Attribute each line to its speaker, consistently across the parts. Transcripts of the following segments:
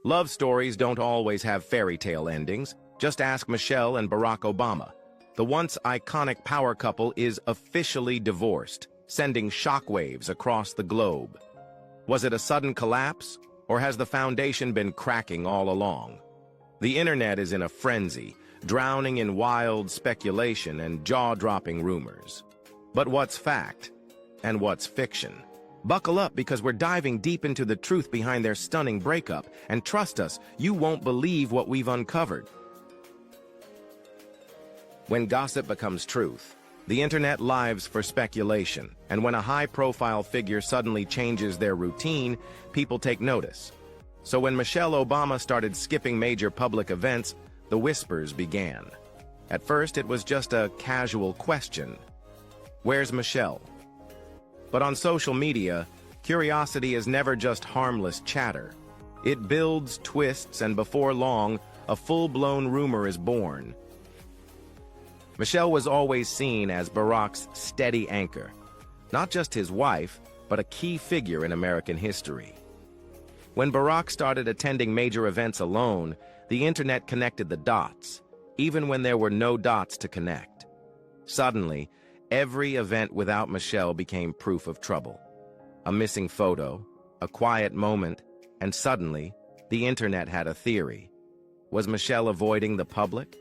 Speaker 1: Love stories don't always have fairy tale endings. Just ask Michelle and Barack Obama. The once iconic power couple is officially divorced, sending shockwaves across the globe. Was it a sudden collapse, or has the foundation been cracking all along? The internet is in a frenzy, drowning in wild speculation and jaw-dropping rumors. But what's fact, and what's fiction? Buckle up, because we're diving deep into the truth behind their stunning breakup, and trust us, you won't believe what we've uncovered. When gossip becomes truth, the internet lives for speculation, and when a high-profile figure suddenly changes their routine, people take notice. So when Michelle Obama started skipping major public events, the whispers began. At first, it was just a casual question. Where's Michelle? But on social media, curiosity is never just harmless chatter. It builds, twists, and before long, a full-blown rumor is born. Michelle was always seen as Barack's steady anchor, not just his wife, but a key figure in American history. When Barack started attending major events alone, the internet connected the dots, even when there were no dots to connect. Suddenly, every event without Michelle became proof of trouble. A missing photo, a quiet moment, and suddenly, the internet had a theory. Was Michelle avoiding the public?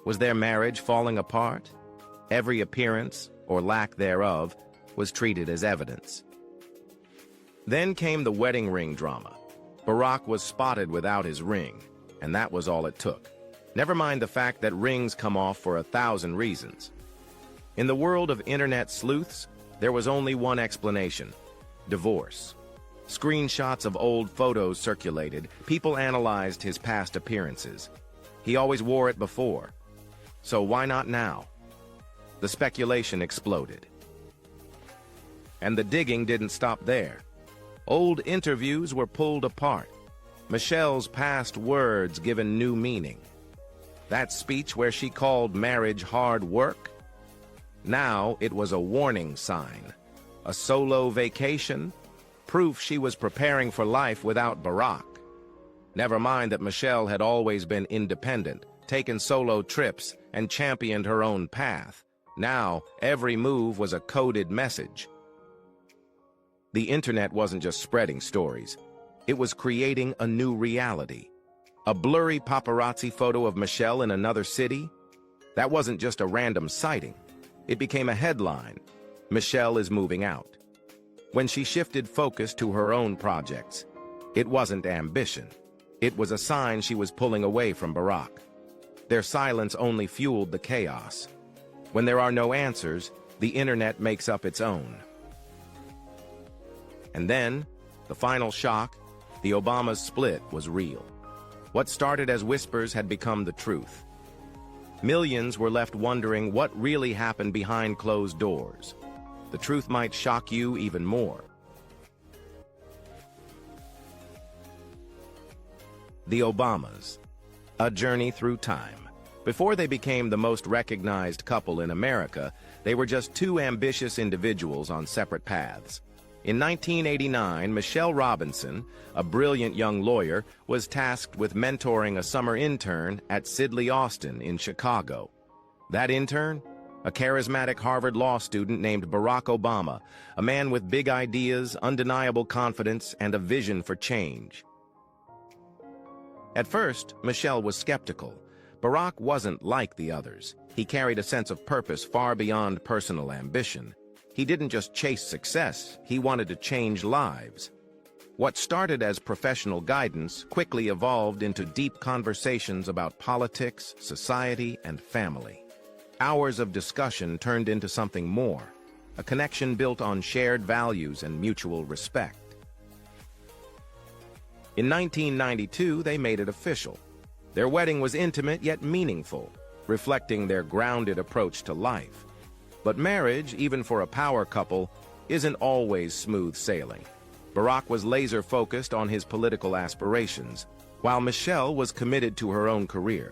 Speaker 1: Was their marriage falling apart? Every appearance, or lack thereof, was treated as evidence. Then came the wedding ring drama. Barack was spotted without his ring, and that was all it took. Never mind the fact that rings come off for 1,000 reasons. In the world of internet sleuths, there was only one explanation: divorce. Screenshots of old photos circulated. People analyzed his past appearances. He always wore it before. So why not now? The speculation exploded. And the digging didn't stop there. Old interviews were pulled apart. Michelle's past words given new meaning. That speech where she called marriage hard work? Now it was a warning sign. A solo vacation? Proof she was preparing for life without Barack. Never mind that Michelle had always been independent, taken solo trips, and championed her own path. Now, every move was a coded message. The internet wasn't just spreading stories. It was creating a new reality. A blurry paparazzi photo of Michelle in another city? That wasn't just a random sighting. It became a headline. Michelle is moving out. When she shifted focus to her own projects, it wasn't ambition. It was a sign she was pulling away from Barack. Their silence only fueled the chaos. When there are no answers, the internet makes up its own. And then, the final shock, the Obamas' split was real. What started as whispers had become the truth. Millions were left wondering what really happened behind closed doors. The truth might shock you even more. The Obamas. A journey through time. Before they became the most recognized couple in America, they were just two ambitious individuals on separate paths. In 1989, Michelle Robinson, a brilliant young lawyer, was tasked with mentoring a summer intern at Sidley Austin in Chicago. That intern? A charismatic Harvard law student named Barack Obama, a man with big ideas, undeniable confidence, and a vision for change. At first, Michelle was skeptical. Barack wasn't like the others. He carried a sense of purpose far beyond personal ambition. He didn't just chase success, he wanted to change lives. What started as professional guidance quickly evolved into deep conversations about politics, society, and family. Hours of discussion turned into something more, a connection built on shared values and mutual respect. In 1992, they made it official. Their wedding was intimate yet meaningful, reflecting their grounded approach to life. But marriage, even for a power couple, isn't always smooth sailing. Barack was laser-focused on his political aspirations, while Michelle was committed to her own career.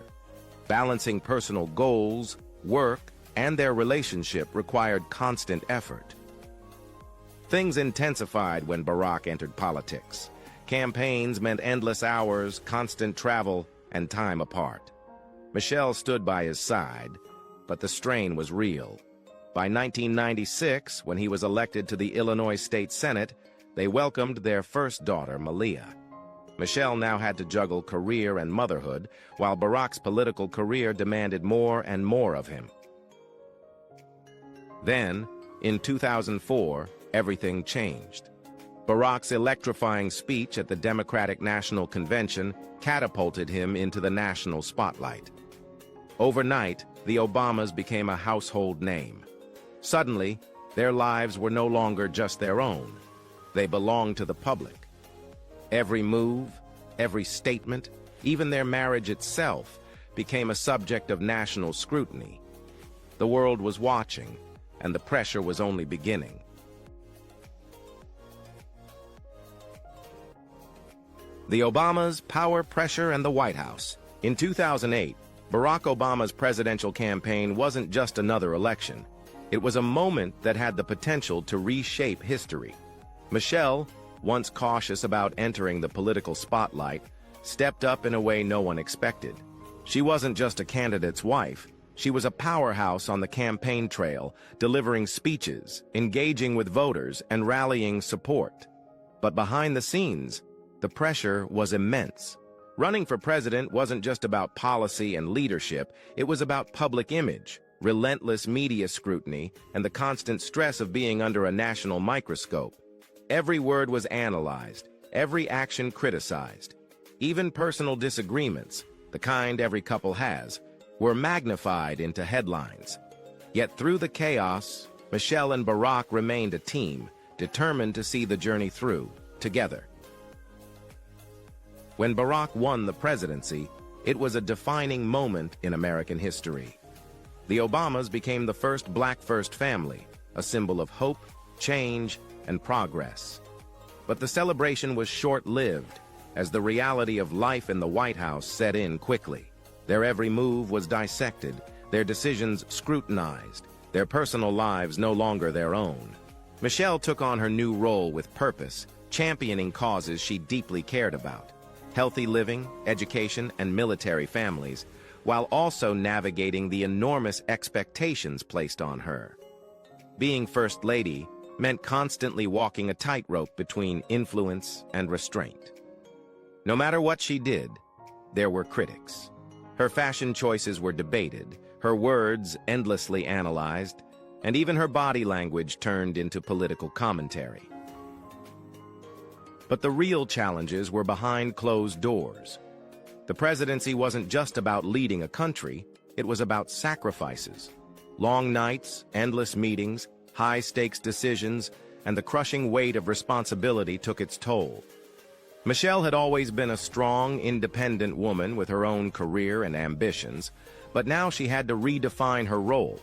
Speaker 1: Balancing personal goals, work, and their relationship required constant effort. Things intensified when Barack entered politics. Campaigns meant endless hours, constant travel, and time apart. Michelle stood by his side, but the strain was real. By 1996, when he was elected to the Illinois State Senate, they welcomed their first daughter, Malia. Michelle now had to juggle career and motherhood, while Barack's political career demanded more and more of him. Then, in 2004, everything changed. Barack's electrifying speech at the Democratic National Convention catapulted him into the national spotlight. Overnight, the Obamas became a household name. Suddenly, their lives were no longer just their own. They belonged to the public. Every move, every statement, even their marriage itself, became a subject of national scrutiny. The world was watching, and the pressure was only beginning. The Obamas, power, pressure, and the White House. In 2008, Barack Obama's presidential campaign wasn't just another election. It was a moment that had the potential to reshape history. Michelle, once cautious about entering the political spotlight, stepped up in a way no one expected. She wasn't just a candidate's wife. She was a powerhouse on the campaign trail, delivering speeches, engaging with voters, and rallying support. But behind the scenes, the pressure was immense. Running for president wasn't just about policy and leadership, it was about public image, relentless media scrutiny, and the constant stress of being under a national microscope. Every word was analyzed, every action criticized. Even personal disagreements, the kind every couple has, were magnified into headlines. Yet through the chaos, Michelle and Barack remained a team, determined to see the journey through, together. When Barack won the presidency, it was a defining moment in American history. The Obamas became the first black-first family, a symbol of hope, change, and progress. But the celebration was short-lived, as the reality of life in the White House set in quickly. Their every move was dissected, their decisions scrutinized, their personal lives no longer their own. Michelle took on her new role with purpose, championing causes she deeply cared about: healthy living, education, and military families, while also navigating the enormous expectations placed on her. Being First Lady meant constantly walking a tightrope between influence and restraint. No matter what she did, there were critics. Her fashion choices were debated, her words endlessly analyzed, and even her body language turned into political commentary. But the real challenges were behind closed doors. The presidency wasn't just about leading a country, it was about sacrifices. Long nights, endless meetings, high-stakes decisions, and the crushing weight of responsibility took its toll. Michelle had always been a strong, independent woman with her own career and ambitions, but now she had to redefine her role.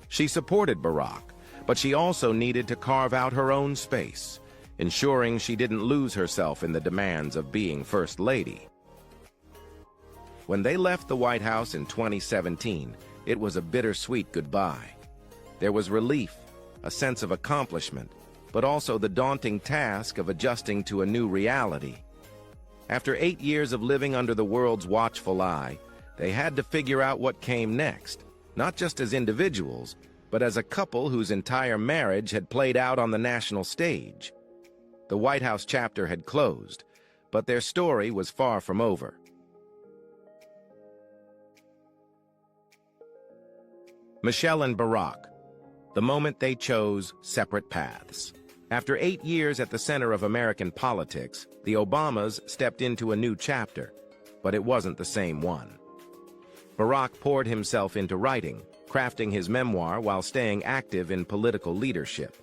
Speaker 1: She supported Barack, but she also needed to carve out her own space, ensuring she didn't lose herself in the demands of being First Lady. When they left the White House in 2017, it was a bittersweet goodbye. There was relief, a sense of accomplishment, but also the daunting task of adjusting to a new reality. After 8 years of living under the world's watchful eye, they had to figure out what came next, not just as individuals, but as a couple whose entire marriage had played out on the national stage. The White House chapter had closed, but their story was far from over. Michelle and Barack, the moment they chose separate paths. After 8 years at the center of American politics, the Obamas stepped into a new chapter, but it wasn't the same one. Barack poured himself into writing, crafting his memoir while staying active in political leadership.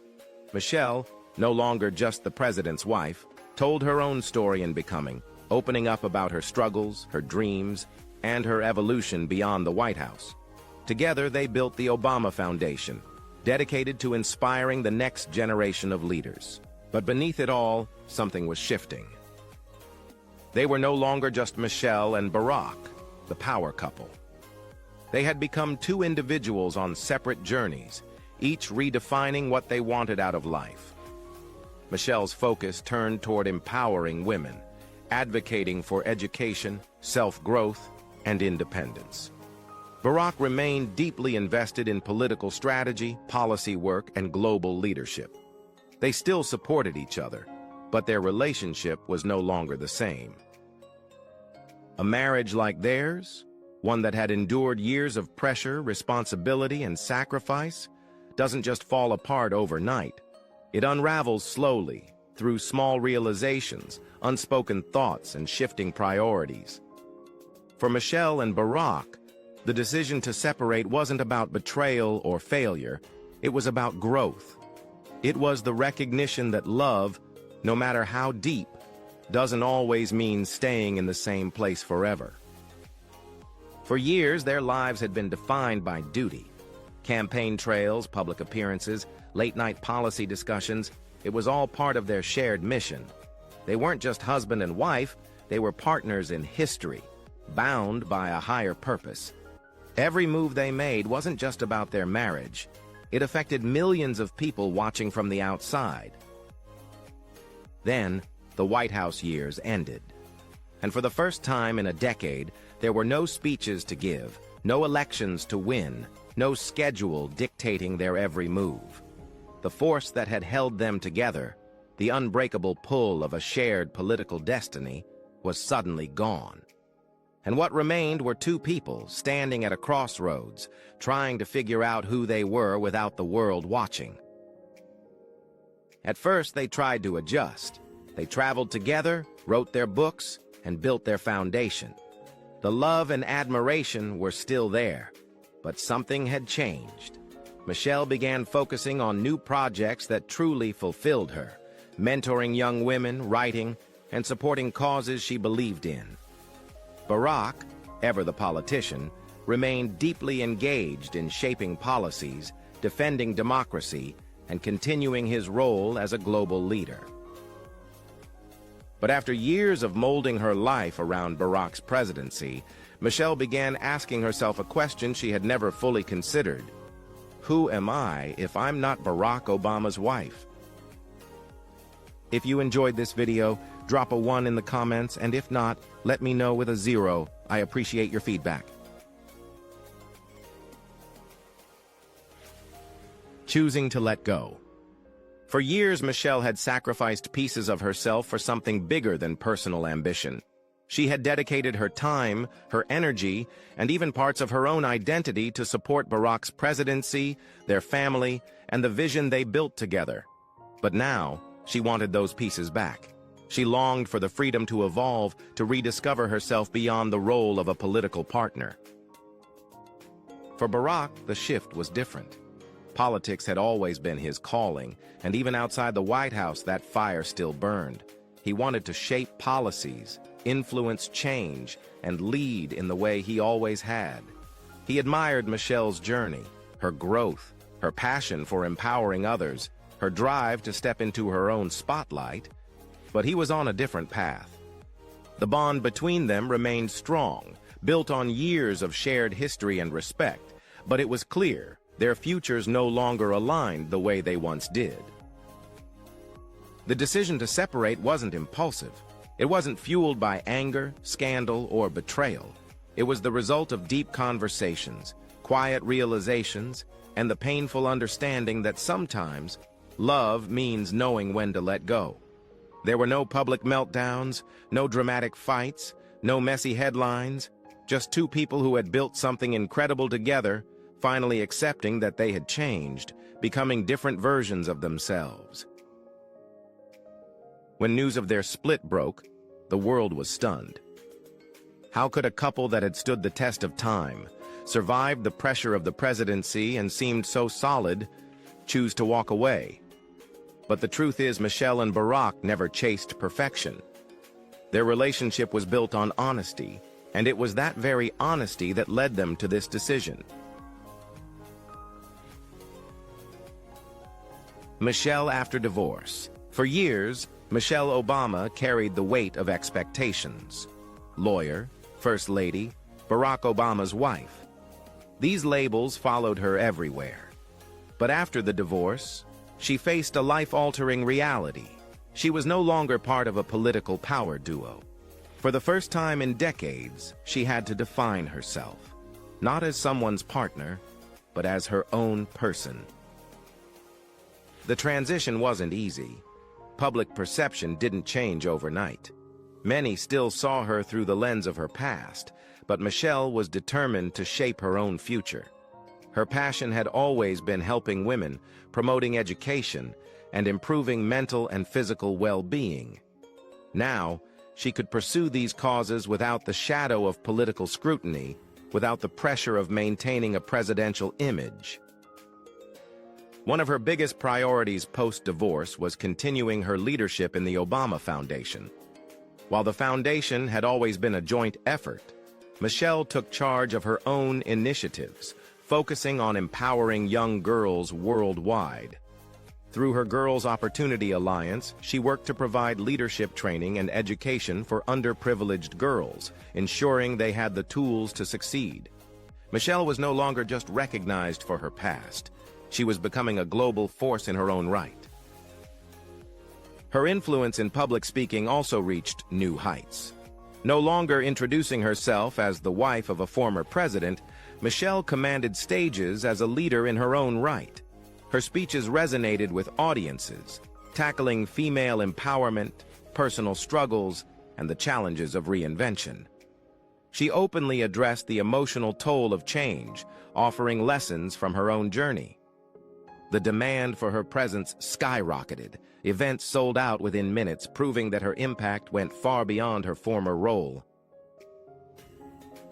Speaker 1: Michelle, no longer just the president's wife, told her own story in becoming, opening up about her struggles, her dreams, and her evolution beyond the White House. Together, they built the Obama Foundation, dedicated to inspiring the next generation of leaders. But beneath it all, something was shifting. They were no longer just Michelle and Barack, the power couple. They had become two individuals on separate journeys, each redefining what they wanted out of life. Michelle's focus turned toward empowering women, advocating for education, self-growth, and independence. Barack remained deeply invested in political strategy, policy work, and global leadership. They still supported each other, but their relationship was no longer the same. A marriage like theirs, one that had endured years of pressure, responsibility, and sacrifice, doesn't just fall apart overnight. It unravels slowly, through small realizations, unspoken thoughts, and shifting priorities. For Michelle and Barack, the decision to separate wasn't about betrayal or failure, it was about growth. It was the recognition that love, no matter how deep, doesn't always mean staying in the same place forever. For years, their lives had been defined by duty. Campaign trails, public appearances, late-night policy discussions, it was all part of their shared mission. They weren't just husband and wife, they were partners in history, bound by a higher purpose. Every move they made wasn't just about their marriage. It affected millions of people watching from the outside. Then, the White House years ended. And for the first time in a decade, there were no speeches to give, no elections to win, no schedule dictating their every move. The force that had held them together, the unbreakable pull of a shared political destiny, was suddenly gone. And what remained were two people standing at a crossroads, trying to figure out who they were without the world watching. At first, they tried to adjust. They traveled together, wrote their books, and built their foundation. The love and admiration were still there, but something had changed. Michelle began focusing on new projects that truly fulfilled her, mentoring young women, writing, and supporting causes she believed in. Barack, ever the politician, remained deeply engaged in shaping policies, defending democracy, and continuing his role as a global leader. But after years of molding her life around Barack's presidency, Michelle began asking herself a question she had never fully considered. Who am I if I'm not Barack Obama's wife? If you enjoyed this video, drop a 1 in the comments, and if not, let me know with a 0. I appreciate your feedback. Choosing to let go. For years, Michelle had sacrificed pieces of herself for something bigger than personal ambition. She had dedicated her time, her energy, and even parts of her own identity to support Barack's presidency, their family, and the vision they built together. But now, she wanted those pieces back. She longed for the freedom to evolve, to rediscover herself beyond the role of a political partner. For Barack, the shift was different. Politics had always been his calling, and even outside the White House, that fire still burned. He wanted to shape policies, influence change, and lead in the way he always had. He admired Michelle's journey, her growth, her passion for empowering others, her drive to step into her own spotlight, but he was on a different path. The bond between them remained strong, built on years of shared history and respect, but it was clear their futures no longer aligned the way they once did. The decision to separate wasn't impulsive. It wasn't fueled by anger, scandal, or betrayal. It was the result of deep conversations, quiet realizations, and the painful understanding that sometimes love means knowing when to let go. There were no public meltdowns, no dramatic fights, no messy headlines, just two people who had built something incredible together, finally accepting that they had changed, becoming different versions of themselves. When news of their split broke, the world was stunned. How could a couple that had stood the test of time, survived the pressure of the presidency, and seemed so solid, choose to walk away? But the truth is, Michelle and Barack never chased perfection. Their relationship was built on honesty, and it was that very honesty that led them to this decision. Michelle after divorce. For years, Michelle Obama carried the weight of expectations. Lawyer, First Lady, Barack Obama's wife. These labels followed her everywhere. But after the divorce, she faced a life-altering reality. She was no longer part of a political power duo. For the first time in decades, she had to define herself, not as someone's partner, but as her own person. The transition wasn't easy. Public perception didn't change overnight. Many still saw her through the lens of her past, but Michelle was determined to shape her own future. Her passion had always been helping women, promoting education, and improving mental and physical well-being. Now, she could pursue these causes without the shadow of political scrutiny, without the pressure of maintaining a presidential image. One of her biggest priorities post-divorce was continuing her leadership in the Obama Foundation. While the foundation had always been a joint effort, Michelle took charge of her own initiatives, focusing on empowering young girls worldwide. Through her Girls Opportunity Alliance, she worked to provide leadership training and education for underprivileged girls, ensuring they had the tools to succeed. Michelle was no longer just recognized for her past. She was becoming a global force in her own right. Her influence in public speaking also reached new heights. No longer introducing herself as the wife of a former president, Michelle commanded stages as a leader in her own right. Her speeches resonated with audiences, tackling female empowerment, personal struggles, and the challenges of reinvention. She openly addressed the emotional toll of change, offering lessons from her own journey. The demand for her presence skyrocketed. Events sold out within minutes, proving that her impact went far beyond her former role.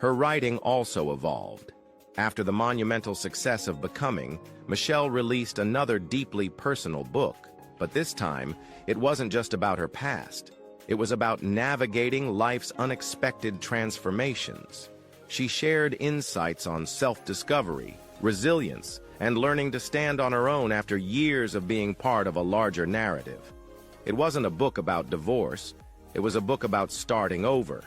Speaker 1: Her writing also evolved. After the monumental success of Becoming, Michelle released another deeply personal book, but this time, it wasn't just about her past. It was about navigating life's unexpected transformations. She shared insights on self-discovery, resilience, and learning to stand on her own after years of being part of a larger narrative. It wasn't a book about divorce, it was a book about starting over.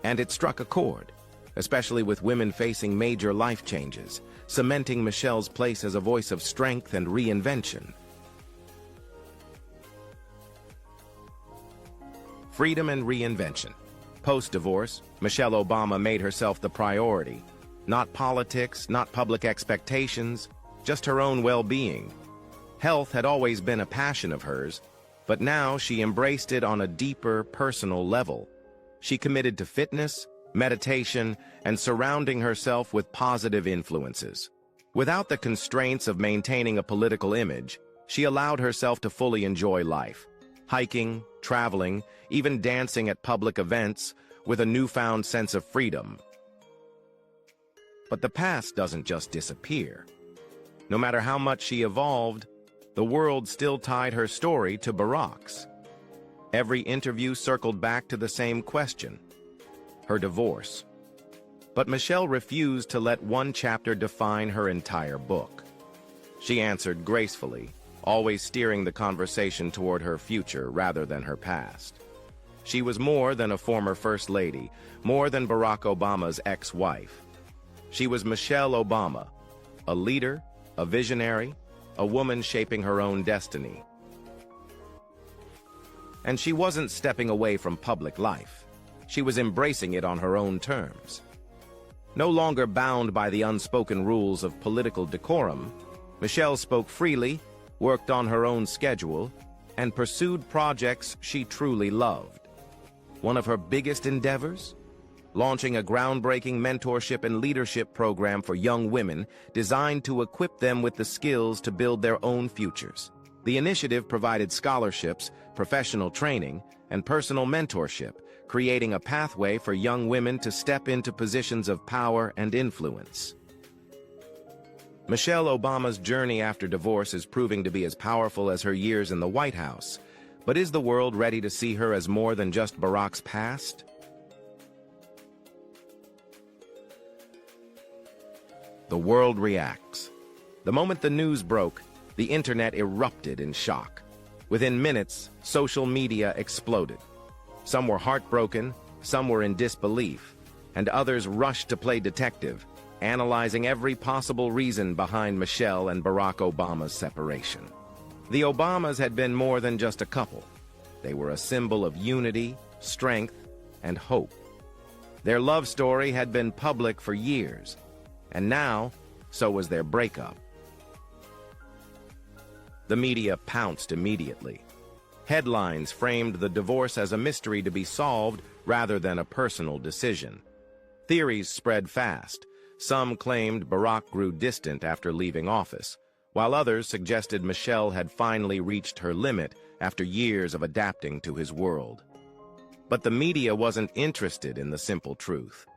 Speaker 1: And it struck a chord, especially with women facing major life changes, cementing Michelle's place as a voice of strength and reinvention. Freedom and reinvention. Post-divorce, Michelle Obama made herself the priority. Not politics, not public expectations, just her own well-being. Health had always been a passion of hers, but now she embraced it on a deeper, personal level. She committed to fitness, meditation, and surrounding herself with positive influences. Without the constraints of maintaining a political image, she allowed herself to fully enjoy life, hiking, traveling, even dancing at public events, with a newfound sense of freedom. But the past doesn't just disappear. No matter how much she evolved, the world still tied her story to Barack's. Every interview circled back to the same question: her divorce. But Michelle refused to let one chapter define her entire book. She answered gracefully, always steering the conversation toward her future rather than her past. She was more than a former First Lady, more than Barack Obama's ex-wife. She was Michelle Obama, a leader, a visionary, a woman shaping her own destiny. And she wasn't stepping away from public life. She was embracing it on her own terms. No longer bound by the unspoken rules of political decorum, Michelle spoke freely, worked on her own schedule, and pursued projects she truly loved. One of her biggest endeavors? Launching a groundbreaking mentorship and leadership program for young women designed to equip them with the skills to build their own futures. The initiative provided scholarships, professional training, and personal mentorship, creating a pathway for young women to step into positions of power and influence. Michelle Obama's journey after divorce is proving to be as powerful as her years in the White House. But is the world ready to see her as more than just Barack's past? The world reacts. The moment the news broke, the internet erupted in shock. Within minutes, social media exploded. Some were heartbroken, some were in disbelief, and others rushed to play detective, analyzing every possible reason behind Michelle and Barack Obama's separation. The Obamas had been more than just a couple. They were a symbol of unity, strength, and hope. Their love story had been public for years, and now, so was their breakup. The media pounced immediately. Headlines framed the divorce as a mystery to be solved rather than a personal decision. Theories spread fast. Some claimed Barack grew distant after leaving office, while others suggested Michelle had finally reached her limit after years of adapting to his world. But the media wasn't interested in the simple truth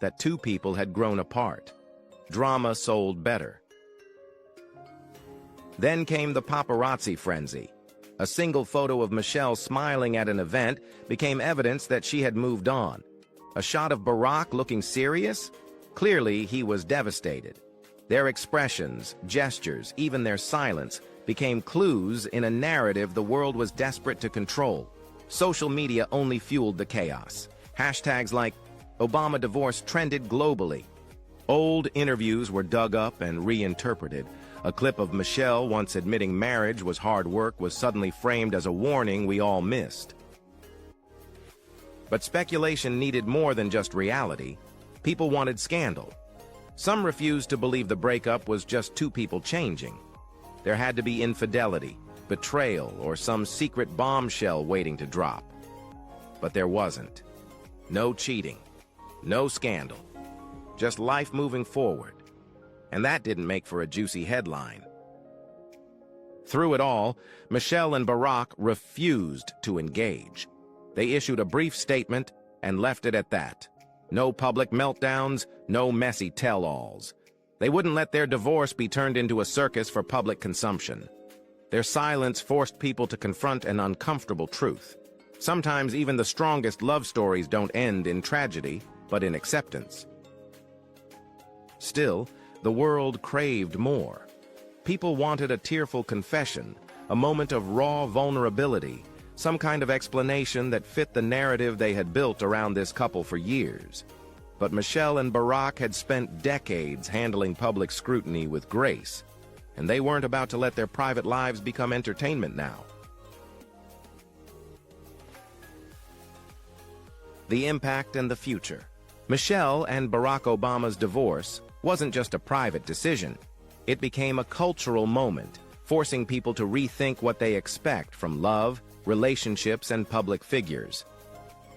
Speaker 1: that two people had grown apart. Drama sold better. Then came the paparazzi frenzy. A single photo of Michelle smiling at an event became evidence that she had moved on. A shot of Barack looking serious? Clearly, he was devastated. Their expressions, gestures, even their silence became clues in a narrative the world was desperate to control. Social media only fueled the chaos. Hashtags like Obama divorce trended globally. Old interviews were dug up and reinterpreted. A clip of Michelle once admitting marriage was hard work was suddenly framed as a warning we all missed. But speculation needed more than just reality. People wanted scandal. Some refused to believe the breakup was just two people changing. There had to be infidelity, betrayal, or some secret bombshell waiting to drop. But there wasn't. No cheating, no scandal, just life moving forward. And that didn't make for a juicy headline. Through it all, Michelle and Barack refused to engage. They issued a brief statement and left it at that. No public meltdowns, no messy tell-alls. They wouldn't let their divorce be turned into a circus for public consumption. Their silence forced people to confront an uncomfortable truth. Sometimes even the strongest love stories don't end in tragedy, but in acceptance. Still, the world craved more. People wanted a tearful confession, a moment of raw vulnerability, some kind of explanation that fit the narrative they had built around this couple for years. But Michelle and Barack had spent decades handling public scrutiny with grace, and they weren't about to let their private lives become entertainment now. The impact and the future. Michelle and Barack Obama's divorce wasn't just a private decision. It became a cultural moment, forcing people to rethink what they expect from love, relationships, and public figures.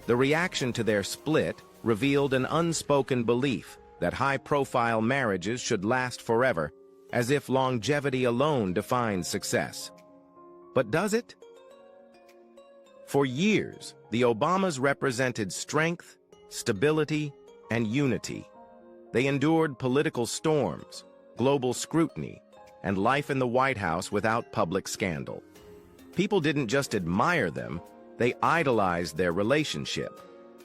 Speaker 1: The reaction to their split revealed an unspoken belief that high-profile marriages should last forever, as if longevity alone defines success. But does it? For years, the Obamas represented strength, stability, and unity. They endured political storms, global scrutiny, and life in the White House without public scandal. People didn't just admire them, they idolized their relationship.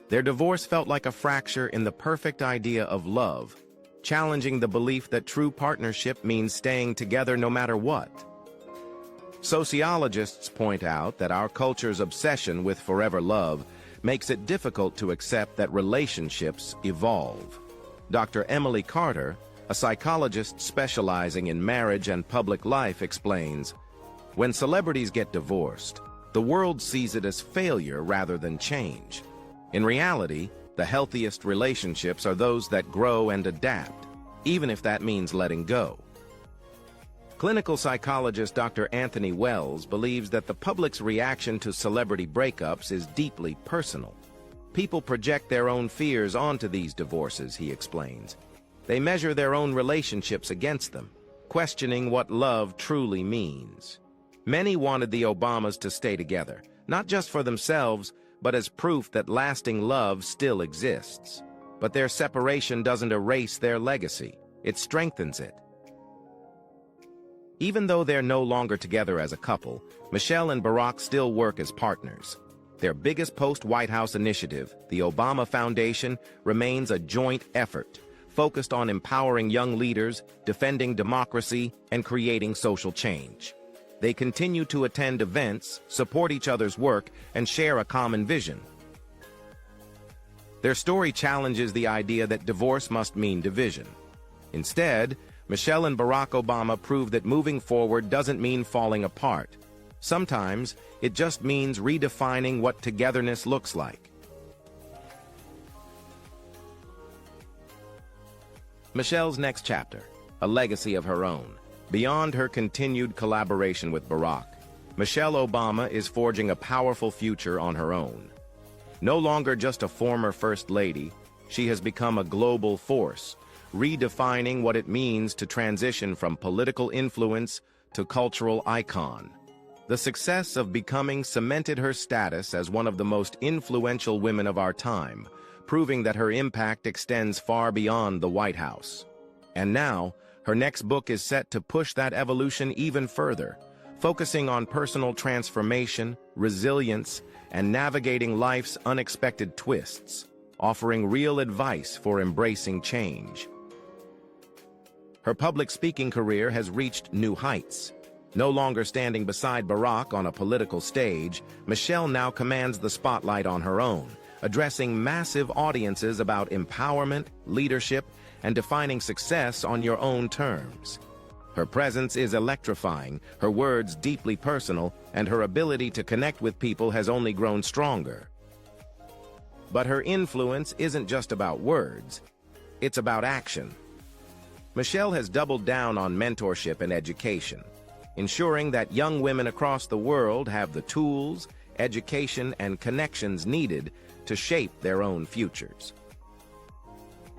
Speaker 1: Their divorce felt like a fracture in the perfect idea of love, challenging the belief that true partnership means staying together no matter what. Sociologists point out that our culture's obsession with forever love makes it difficult to accept that relationships evolve. Dr. Emily Carter, a psychologist specializing in marriage and public life, explains, "When celebrities get divorced, the world sees it as failure rather than change. In reality, the healthiest relationships are those that grow and adapt, even if that means letting go." Clinical psychologist Dr. Anthony Wells believes that the public's reaction to celebrity breakups is deeply personal. People project their own fears onto these divorces, he explains. They measure their own relationships against them, questioning what love truly means. Many wanted the Obamas to stay together, not just for themselves, but as proof that lasting love still exists. But their separation doesn't erase their legacy, it strengthens it. Even though they're no longer together as a couple, Michelle and Barack still work as partners. Their biggest post-White House initiative, the Obama Foundation, remains a joint effort, focused on empowering young leaders, defending democracy, and creating social change. They continue to attend events, support each other's work, and share a common vision. Their story challenges the idea that divorce must mean division. Instead, Michelle and Barack Obama prove that moving forward doesn't mean falling apart. Sometimes, it just means redefining what togetherness looks like. Michelle's next chapter, a legacy of her own. Beyond her continued collaboration with Barack, Michelle Obama is forging a powerful future on her own. No longer just a former First Lady, she has become a global force, redefining what it means to transition from political influence to cultural icon. The success of becoming cemented her status as one of the most influential women of our time, proving that her impact extends far beyond the White House. And now, her next book is set to push that evolution even further, focusing on personal transformation, resilience, and navigating life's unexpected twists, offering real advice for embracing change. Her public speaking career has reached new heights. No longer standing beside Barack on a political stage, Michelle now commands the spotlight on her own, addressing massive audiences about empowerment, leadership, and defining success on your own terms. Her presence is electrifying, her words deeply personal, and her ability to connect with people has only grown stronger. But her influence isn't just about words, it's about action. Michelle has doubled down on mentorship and education, ensuring that young women across the world have the tools, education, and connections needed to shape their own futures.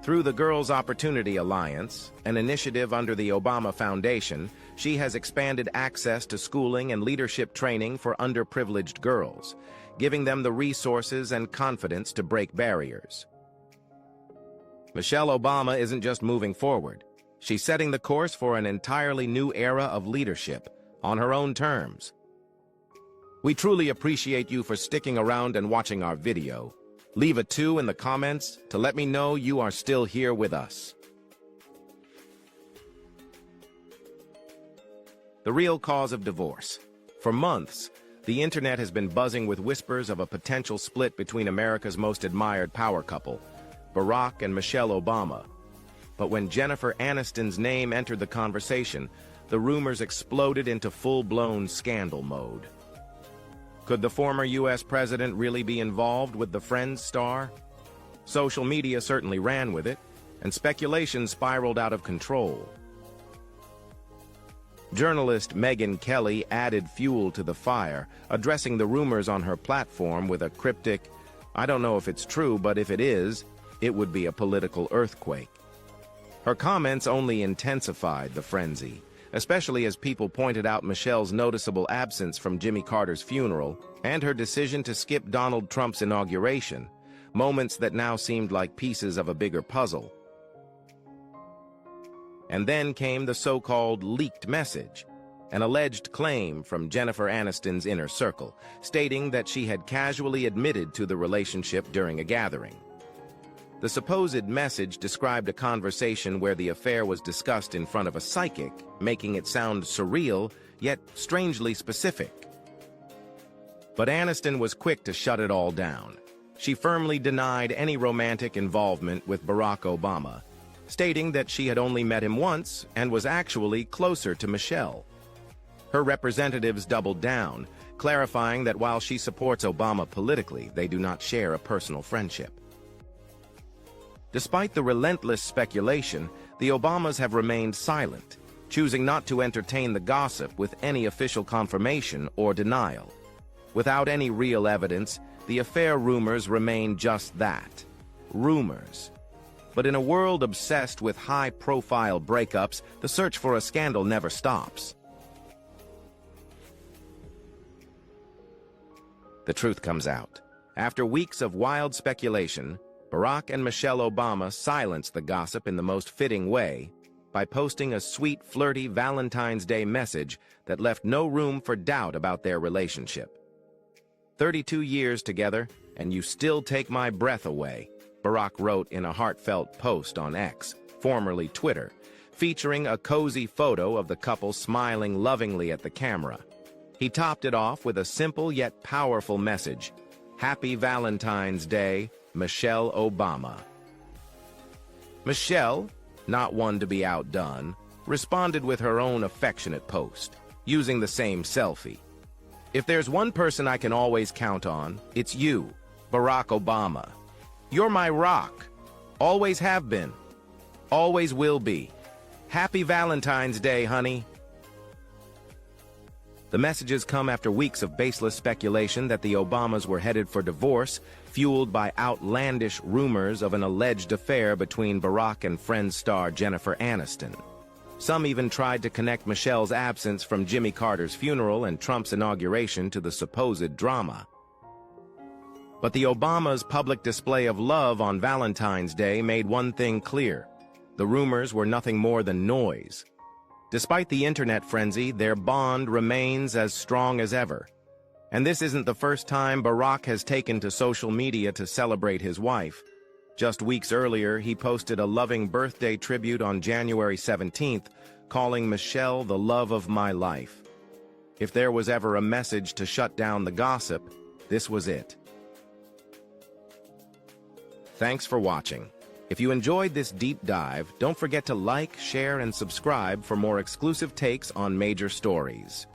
Speaker 1: Through the Girls' Opportunity Alliance, an initiative under the Obama Foundation, she has expanded access to schooling and leadership training for underprivileged girls, giving them the resources and confidence to break barriers. Michelle Obama isn't just moving forward. She's setting the course for an entirely new era of leadership, on her own terms. We truly appreciate you for sticking around and watching our video. Leave a 2 in the comments to let me know you are still here with us. The real cause of divorce. For months, the internet has been buzzing with whispers of a potential split between America's most admired power couple, Barack and Michelle Obama. But when Jennifer Aniston's name entered the conversation, the rumors exploded into full-blown scandal mode. Could the former U.S. president really be involved with the Friends star? Social media certainly ran with it, and speculation spiraled out of control. Journalist Megyn Kelly added fuel to the fire, addressing the rumors on her platform with a cryptic, "I don't know if it's true, but if it is, it would be a political earthquake." Her comments only intensified the frenzy, especially as people pointed out Michelle's noticeable absence from Jimmy Carter's funeral and her decision to skip Donald Trump's inauguration, moments that now seemed like pieces of a bigger puzzle. And then came the so-called leaked message, an alleged claim from Jennifer Aniston's inner circle, stating that she had casually admitted to the relationship during a gathering. The supposed message described a conversation where the affair was discussed in front of a psychic, making it sound surreal, yet strangely specific. But Aniston was quick to shut it all down. She firmly denied any romantic involvement with Barack Obama, stating that she had only met him once and was actually closer to Michelle. Her representatives doubled down, clarifying that while she supports Obama politically, they do not share a personal friendship. Despite the relentless speculation, the Obamas have remained silent, choosing not to entertain the gossip with any official confirmation or denial. Without any real evidence, the affair rumors remain just that, rumors. But in a world obsessed with high-profile breakups, the search for a scandal never stops. The truth comes out. After weeks of wild speculation, Barack and Michelle Obama silenced the gossip in the most fitting way by posting a sweet, flirty Valentine's Day message that left no room for doubt about their relationship. 32 years together, and you still take my breath away, Barack wrote in a heartfelt post on X, formerly Twitter, featuring a cozy photo of the couple smiling lovingly at the camera. He topped it off with a simple yet powerful message: "Happy Valentine's Day, Michelle Obama." Michelle, not one to be outdone, responded with her own affectionate post, using the same selfie. If there's one person I can always count on, it's you, Barack Obama. You're my rock. Always have been. Always will be. Happy Valentine's Day, honey. The messages come after weeks of baseless speculation that the Obamas were headed for divorce, fueled by outlandish rumors of an alleged affair between Barack and Friends star Jennifer Aniston. Some even tried to connect Michelle's absence from Jimmy Carter's funeral and Trump's inauguration to the supposed drama. But the Obamas' public display of love on Valentine's Day made one thing clear. The rumors were nothing more than noise. Despite the internet frenzy, their bond remains as strong as ever. And this isn't the first time Barack has taken to social media to celebrate his wife. Just weeks earlier, he posted a loving birthday tribute on January 17th, calling Michelle the love of my life. If there was ever a message to shut down the gossip, this was it. Thanks for watching. If you enjoyed this deep dive, don't forget to like, share, and subscribe for more exclusive takes on major stories.